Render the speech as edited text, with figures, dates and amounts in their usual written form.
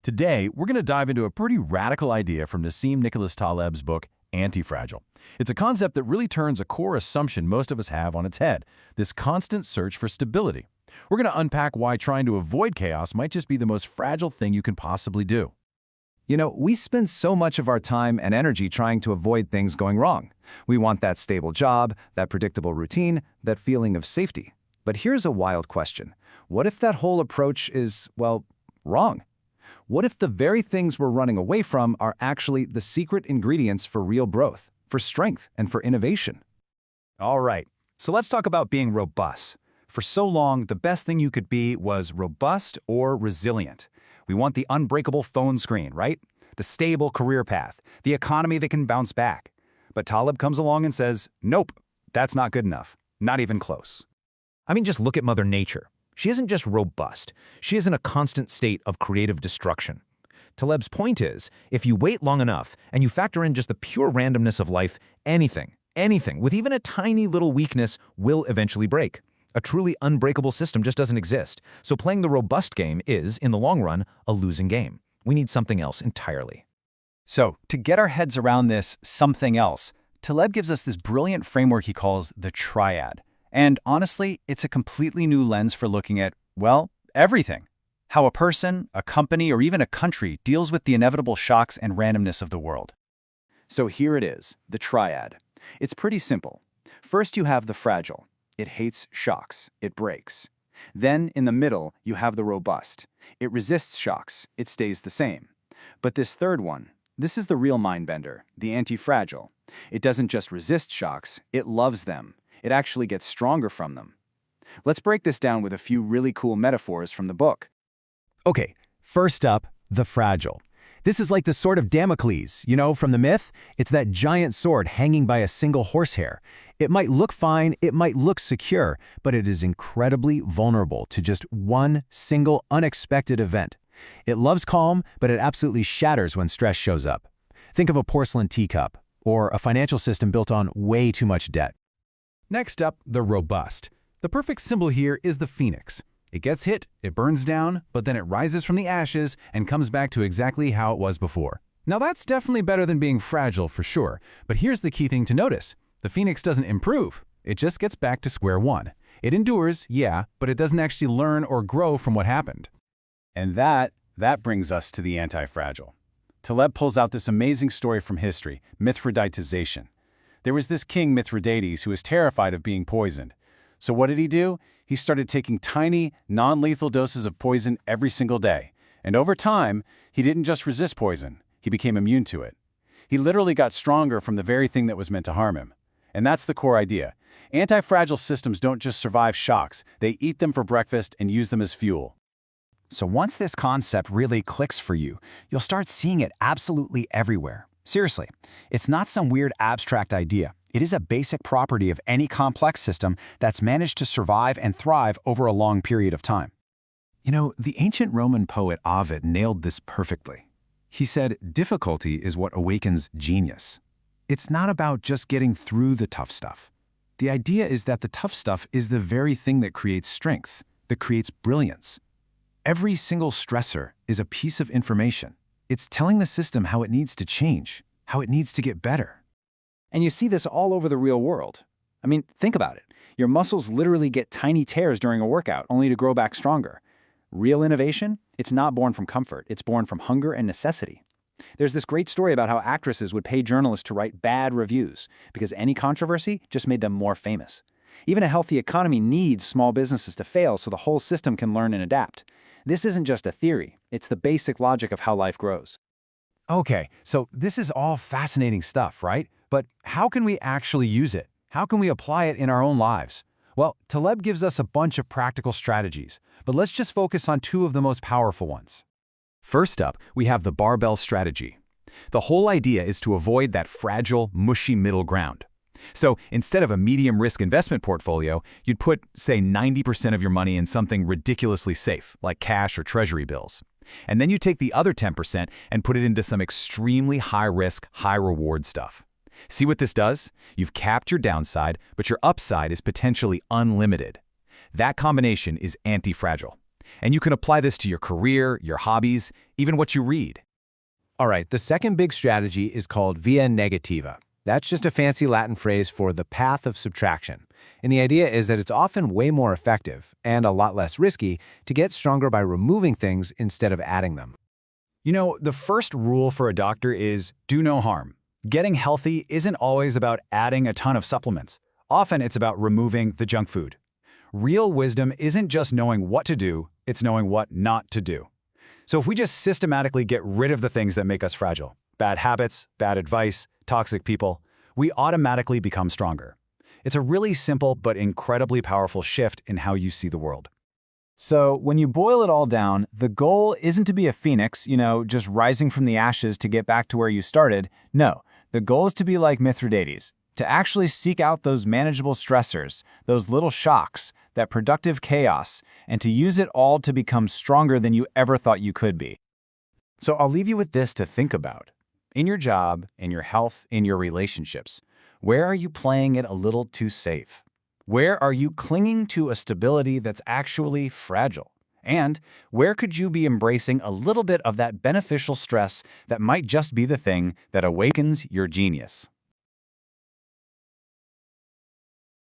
Today, we're going to dive into a pretty radical idea from Nassim Nicholas Taleb's book, Antifragile. It's a concept that really turns a core assumption most of us have on its head, this constant search for stability. We're going to unpack why trying to avoid chaos might just be the most fragile thing you can possibly do. You know, we spend so much of our time and energy trying to avoid things going wrong. We want that stable job, that predictable routine, that feeling of safety. But here's a wild question. What if that whole approach is, well, wrong? What if the very things we're running away from are actually the secret ingredients for real growth, for strength, and for innovation? All right, so let's talk about being robust. For so long, the best thing you could be was robust or resilient. We want the unbreakable phone screen, right? The stable career path, the economy that can bounce back. But Taleb comes along and says, nope, that's not good enough. Not even close. I mean, just look at Mother Nature. She isn't just robust, she is in a constant state of creative destruction. Taleb's point is, if you wait long enough and you factor in just the pure randomness of life, anything with even a tiny little weakness will eventually break. A truly unbreakable system just doesn't exist, so playing the robust game is, in the long run, a losing game. We need something else entirely. So, to get our heads around this something else, Taleb gives us this brilliant framework he calls the triad. And honestly, it's a completely new lens for looking at, well, everything. How a person, a company, or even a country deals with the inevitable shocks and randomness of the world. So here it is, the triad. It's pretty simple. First you have the fragile. It hates shocks. It breaks. Then, in the middle, you have the robust. It resists shocks. It stays the same. But this third one, this is the real mind-bender, the antifragile. It doesn't just resist shocks, it loves them. It actually gets stronger from them. Let's break this down with a few really cool metaphors from the book. Okay, first up, the fragile. This is like the sword of Damocles, you know, from the myth. It's that giant sword hanging by a single horsehair. It might look fine, it might look secure, but it is incredibly vulnerable to just one single unexpected event. It loves calm, but it absolutely shatters when stress shows up. Think of a porcelain teacup, or a financial system built on way too much debt. Next up, the robust. The perfect symbol here is the phoenix. It gets hit, it burns down, but then it rises from the ashes and comes back to exactly how it was before. Now that's definitely better than being fragile for sure, but here's the key thing to notice. The phoenix doesn't improve, it just gets back to square one. It endures, yeah, but it doesn't actually learn or grow from what happened. And that brings us to the antifragile. Taleb pulls out this amazing story from history, Mithridatization. There was this king Mithridates who was terrified of being poisoned. So what did he do? He started taking tiny, non-lethal doses of poison every single day. And over time, he didn't just resist poison, he became immune to it. He literally got stronger from the very thing that was meant to harm him. And that's the core idea. Anti-fragile systems don't just survive shocks, they eat them for breakfast and use them as fuel. So once this concept really clicks for you, you'll start seeing it absolutely everywhere. Seriously, it's not some weird abstract idea. It is a basic property of any complex system that's managed to survive and thrive over a long period of time. You know, the ancient Roman poet Ovid nailed this perfectly. He said, difficulty is what awakens genius. It's not about just getting through the tough stuff. The idea is that the tough stuff is the very thing that creates strength, that creates brilliance. Every single stressor is a piece of information. It's telling the system how it needs to change, how it needs to get better. And you see this all over the real world. I mean, think about it. Your muscles literally get tiny tears during a workout, only to grow back stronger. Real innovation? It's not born from comfort. It's born from hunger and necessity. There's this great story about how actresses would pay journalists to write bad reviews because any controversy just made them more famous. Even a healthy economy needs small businesses to fail so the whole system can learn and adapt. This isn't just a theory. It's the basic logic of how life grows. Okay, so this is all fascinating stuff, right? But how can we actually use it? How can we apply it in our own lives? Well, Taleb gives us a bunch of practical strategies, but let's just focus on two of the most powerful ones. First up, we have the barbell strategy. The whole idea is to avoid that fragile, mushy middle ground. So instead of a medium-risk investment portfolio, you'd put, say, 90% of your money in something ridiculously safe, like cash or treasury bills. And then you take the other 10% and put it into some extremely high-risk, high-reward stuff. See what this does? You've capped your downside, but your upside is potentially unlimited. That combination is anti-fragile. And you can apply this to your career, your hobbies, even what you read. All right, the second big strategy is called via negativa. That's just a fancy Latin phrase for the path of subtraction. And the idea is that it's often way more effective and a lot less risky to get stronger by removing things instead of adding them. You know, the first rule for a doctor is do no harm. Getting healthy isn't always about adding a ton of supplements. Often it's about removing the junk food. Real wisdom isn't just knowing what to do, it's knowing what not to do. So if we just systematically get rid of the things that make us fragile, bad habits, bad advice, toxic people, we automatically become stronger. It's a really simple but incredibly powerful shift in how you see the world. So when you boil it all down, the goal isn't to be a phoenix, just rising from the ashes to get back to where you started. No, the goal is to be like Mithridates, to actually seek out those manageable stressors, those little shocks, that productive chaos, and to use it all to become stronger than you ever thought you could be. So I'll leave you with this to think about. In your job, in your health, in your relationships, where are you playing it a little too safe? Where are you clinging to a stability that's actually fragile? And where could you be embracing a little bit of that beneficial stress that might just be the thing that awakens your genius?